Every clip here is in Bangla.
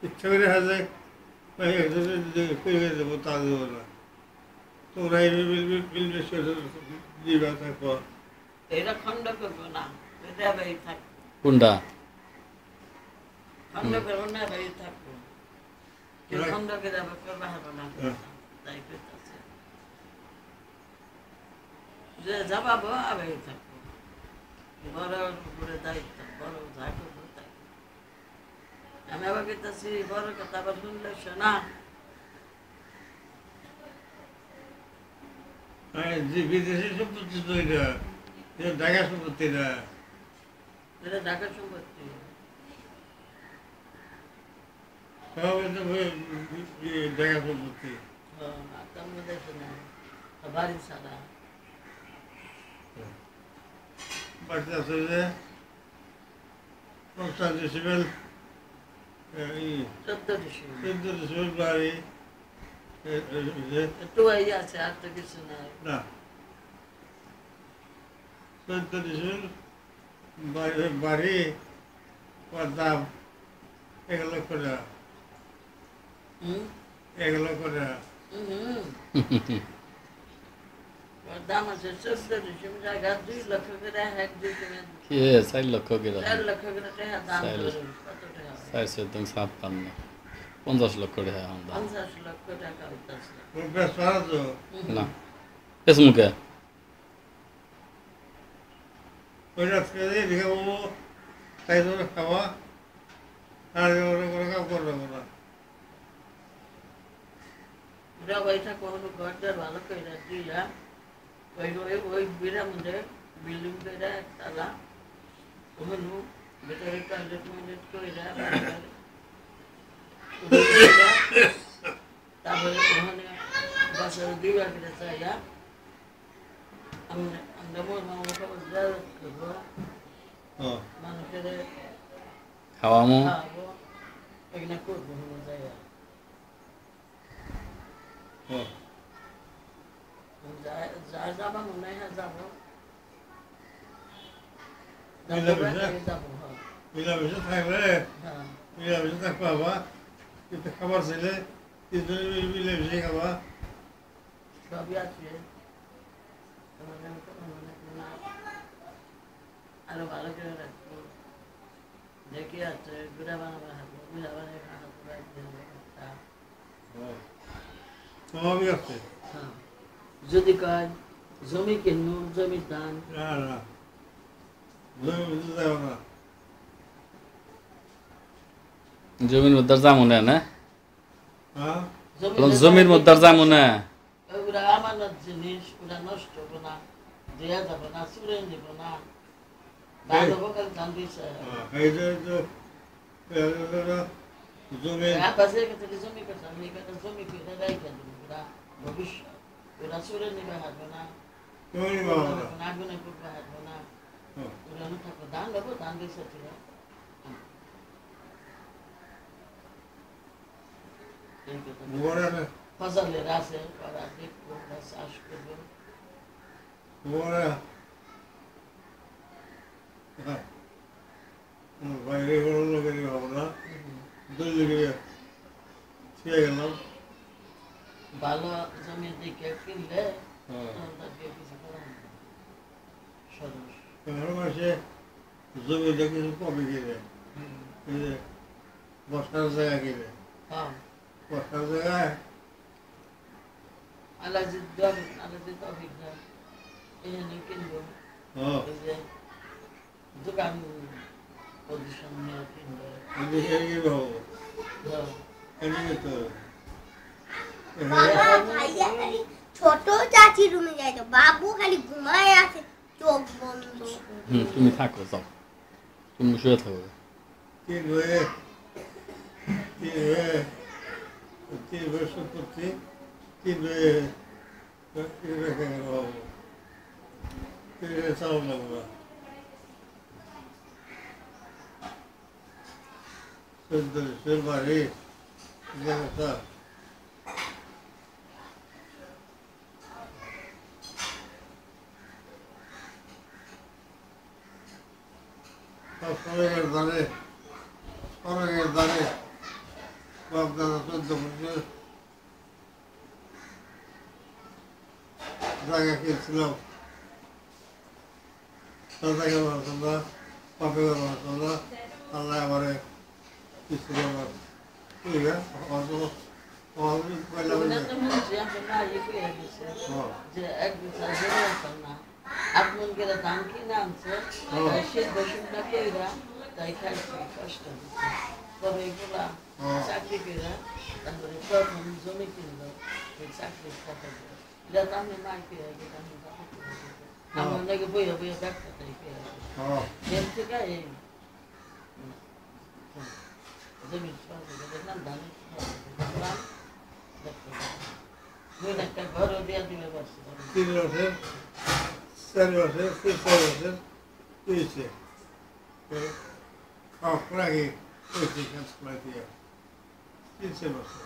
ইচ্ছা করে হাজার করে দেবো তা দেবো না তোমরা দিবা তারপর এটা খণ্ড করবো না, এটা বাড়ি থাকবো। কোনটা? খণ্ড করবো না, বাড়ি থাকবো। কেউ খণ্ড করে আবার করবা হবে না, তাই করতেছে। যে যাবাবো আবার থাকবো, বড় উপরে দায়িত্ব, বড় যা করবো তাই। আমি আবার করতেছি বড় কথা আবার শুনলে শোনা। বিদেশি সম্পত্তি তো এটা ঢাকা সম্পত্তি না, এটা ঢাকা সম্পত্তি। সব ঢাকা সম্পত্তি। তেমন দেখে না, বাড়ি ছাড়া। বাড়িতে আছে যে ৫ ডিসিবেল ১৪ ডিসেম্বর ১৪ ডিসিবেল বাড়ি একটু এই আছে, আর তো কিছু নাই। না ১৪ ডিসিবেল বাড়ি ওর দাম ১,০০,০০০ টাকা। ১,০০,০০০ টাকা। ওর দাম আছে ১৪ ডিসেম্বর জায়গা ২ লক্ষ করে, ১-২ জনের 4 লক্ষ করে ৪ লক্ষ করে টাকা দাম। চার ধরুন কত টাকা? 4,57 50 লক্ষ টাকা দাম। ৫০ লক্ষ টাকা হইতেছে। ওর বেশ ভালো তো। না এস মুখে ওই রাত্রে দেখে বাবু তাই ধরে খাওয়া আর কোনো কাম করবে না। ওরা ওইটা কোনো ঘরটা ভালো করে দিলা, ওই বিড়ার মধ্যে বিল্ডিং করে একতলা, ওখানে ভেতরে টয়লেট ময়লেট করে তারপরে ওখানে বছর ২ বার করে চাইলা আমরা মানুষের খাওয়ামো খাওয়াবো, এখানে করবো জায়গা। যা যাবা মনে হয় যাবো, যাবো। মিলামিশে থাকলে হ্যাঁ মিলামিশে থাকতে হবা, কিন্তু খাবার চাইলে তিনজনে মিলেমিশে খাবা। সবই আছে, আরো ভালো করে রাখবো। দেখি আছে গুড়া বানাবো, হাঁটবো গুড়া বানিয়ে সবই আছে। হ্যাঁ যদি কয় জমি কিনবো, জমির দান না না জমি বুঝতে যাবো না। জমির মধ্যে যাবো না না হ্যাঁ জমির মধ্যে যাবো না। ওগুলা আমানত জিনিস, ওরা নষ্ট হবো না, দেয়া যাবো না, চুরে নিব না, ভালো কাল ধান দিছে। এই যে জমি আপাশে থেকে জমি করছে, আমি এখানে জমি কিনে রাইখা দিব, ওরা ভবিষ্যৎ ওরা চুরে নিবে হাঁটবে না, জমি পাবো না। আগুনে পুড়বে হাঁটবে না, ওরা থাকবো ধান দেবো, ধান দিছে ঠিক আছে। ফসলের আছে, ওরা দেখবো, ওরা চাষ করবো। বাইরে কোনো লোকেরই পাবো না, দিল্লি ছিঁড়ে গেলাম। ভালো জমি দিকে কিনলে তাদেরকে কিছু করা হবে না। সদস্য মাসে জমিটা কিছু কমে কিনে বসার জায়গা কিনে হ্যাঁ বসার জায়গায় আলাদা অভিজ্ঞতা এখানে কিনবো, এই যে দোকান পজিশন নিয়ে কিনবো। ছোট চাচি রুমে যাই তো বাবু খালি ঘুমায় আছে, চোখ বন্ধ। তুমি থাকো, যাও তুমি শুয়ে থাকো। তিন বছর সম্পত্তি 3 চালান লাগবে। 14 বাড়ি ব্যবস্থা সব সরকারের দ্বারে বাপ দাদা 14 বছর জায়গা কিনছিলাম, দাদাকে বলতো না, বাপেকে বলতো না, আল্লাহ আমারে কিছু আমার ঠিক আছে পয়লা রবীন্দ্রনাথ বলছে এখন না ইয়ে করে দিছে যে এক বিচার জেনারেশন না আপন গেলে ধান কিনে আনছে সে বসুনটা কইরা তাই খাইছে কষ্ট দিচ্ছে তবে এগুলা চাকরি করে তারপরে প্রথম জমি কিনলো ওই চাকরির টাকা দিয়ে এটা তো আমি মাই করে গেছে আমি আমার নাকি বইয়া বইয়া ব্যবসাটাই করে এর থেকে এই জমির সহযোগে দেখলাম ধানের দেখলাম একটা ঘরও দিয়ে দিবে পারছি 3 বছর 4 বছর 4 বছর হয়েছে আগে হয়েছে কাজ করে দিয়ে 3 বছর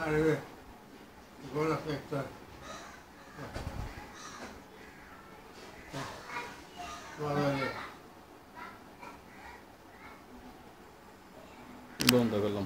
আর ঘর আছে একটা বন্ধ করলাম।